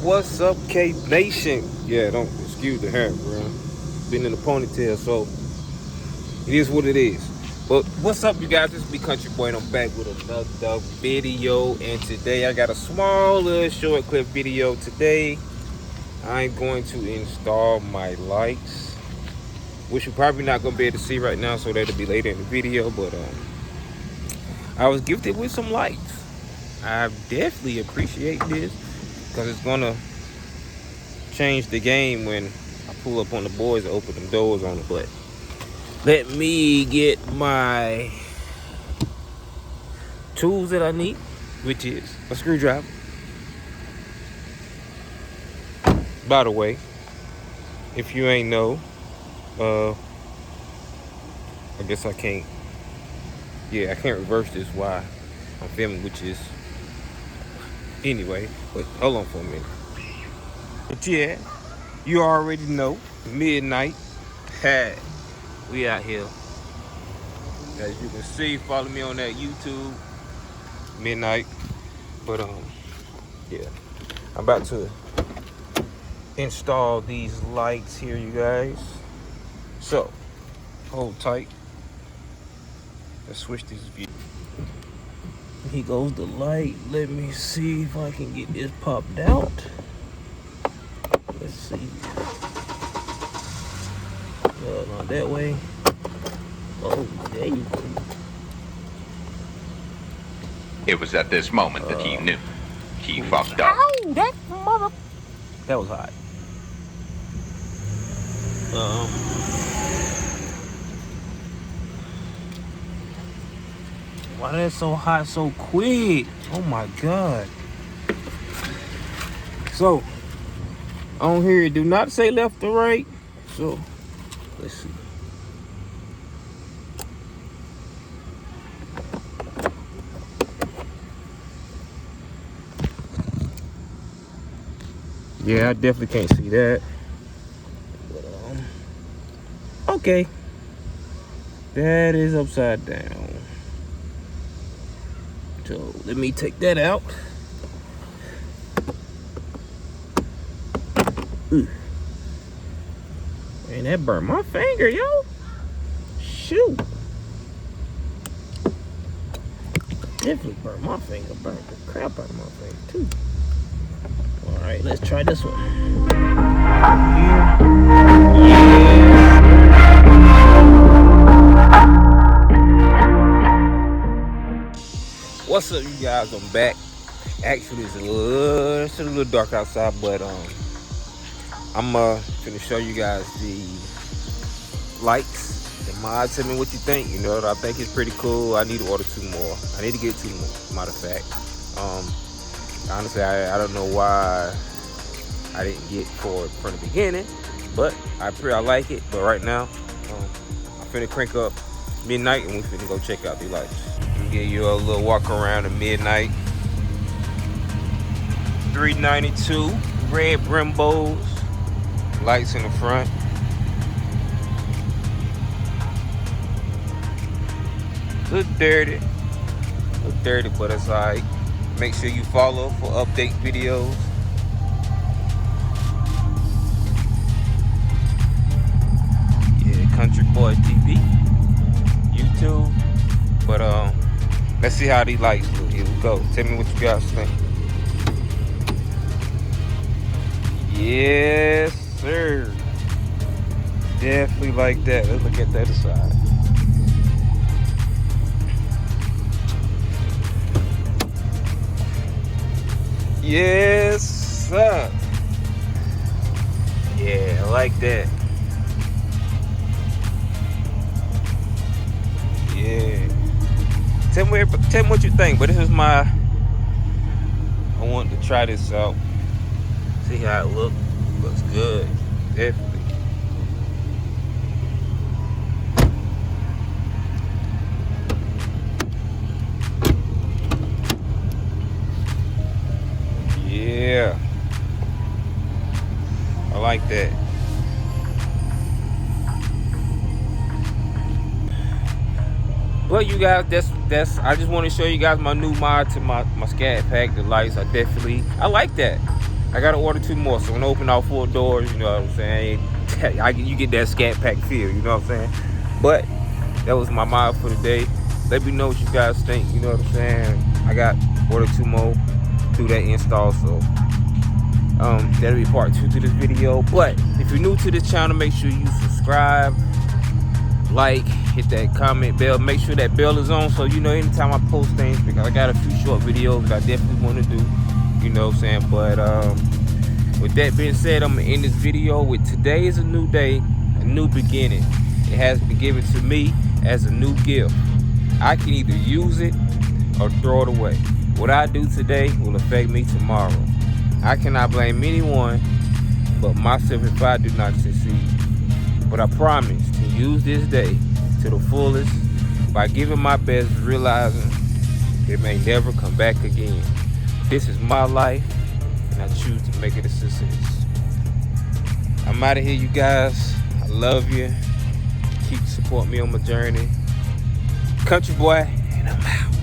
What's up, K Nation? Yeah, don't excuse the hair, bro. Been in a ponytail, so it is what it is. But what's up, you guys? This is me, Country Boy, and I'm back with another video. And today I got a small little short clip video. Today I'm going to install my lights, which you're probably not gonna be able to see right now, so that'll be later in the video. But I was gifted with some lights. I definitely appreciate this because it's gonna change the game when I pull up on the boys and open them doors on it. But let me get my tools that I need, which is a screwdriver. By the way, if you ain't know, I guess I can't. Yeah, I can't reverse this while I'm filming, which is anyway. But hold on for a minute. But yeah, you already know, midnight. Hey, we out here. As you can see, follow me on that YouTube. Midnight. But yeah, I'm about to install these lights here, you guys. So hold tight. Let's switch this view. Here goes the light. Let me see if I can get this popped out. Let's see. Not that way. Oh, there you go. It was at this moment that he knew. He fucked up. Ow, that mother... That was hot. Why that's so hot so quick? Oh my God. So, on here, do not say left or right. So, let's see. Yeah, I definitely can't see that. But, okay. That is upside down. So, let me take that out. Man, that burned my finger, yo. Shoot. Definitely burned my finger. Burned the crap out of my finger, too. All right, let's try this one. What's up, you guys? I'm back. Actually, it's a little dark outside, but I'm gonna show you guys the lights, the mods. Tell me what you think. You know, I think it's pretty cool. I need to order 2 more. I need to get 2 more, matter of fact. Honestly, I don't know why I didn't get 4 from the beginning, but I like it. But right now, I'm finna crank up midnight and we finna go check out the lights. Give you a little walk around at midnight. 392 red Brembos, lights in the front. Look dirty, but it's alright. Make sure you follow for update videos. Yeah, Country Boy TV, YouTube. But let's see how these lights look. Here we go. Tell me what you guys think. Yes, sir. Definitely like that. Let's look at the other side. Yes, sir. Yeah, I like that. Yeah. Tell me what you think. But this is I wanted to try this out. See how it looks. Looks good. Definitely. Yeah. I like that. But you guys, that's I just want to show you guys my new mod to my Scatpack, the lights. I like that. I gotta order 2 more. So when I open all 4 doors, you know what I'm saying? You get that Scatpack feel, you know what I'm saying? But that was my mind for the day. Let me know what you guys think, you know what I'm saying? I got order 2 more, do that install, so that'll be part 2 to this video. But if you're new to this channel, make sure you subscribe, like, hit that comment bell, make sure that bell is on so you know anytime I post things, because I got a few short videos that I definitely want to do, you know what I'm saying? But with that being said, I'm gonna end this video with today is a new day, a new beginning. It has been given to me as a new gift. I can either use it or throw it away. What I do today will affect me tomorrow. I cannot blame anyone but myself if I do not succeed. But I promise to use this day to the fullest by giving my best, realizing it may never come back again. This is my life, and I choose to make it a success. I'm out of here, you guys. I love you. Keep supporting me on my journey. Country boy, and I'm out.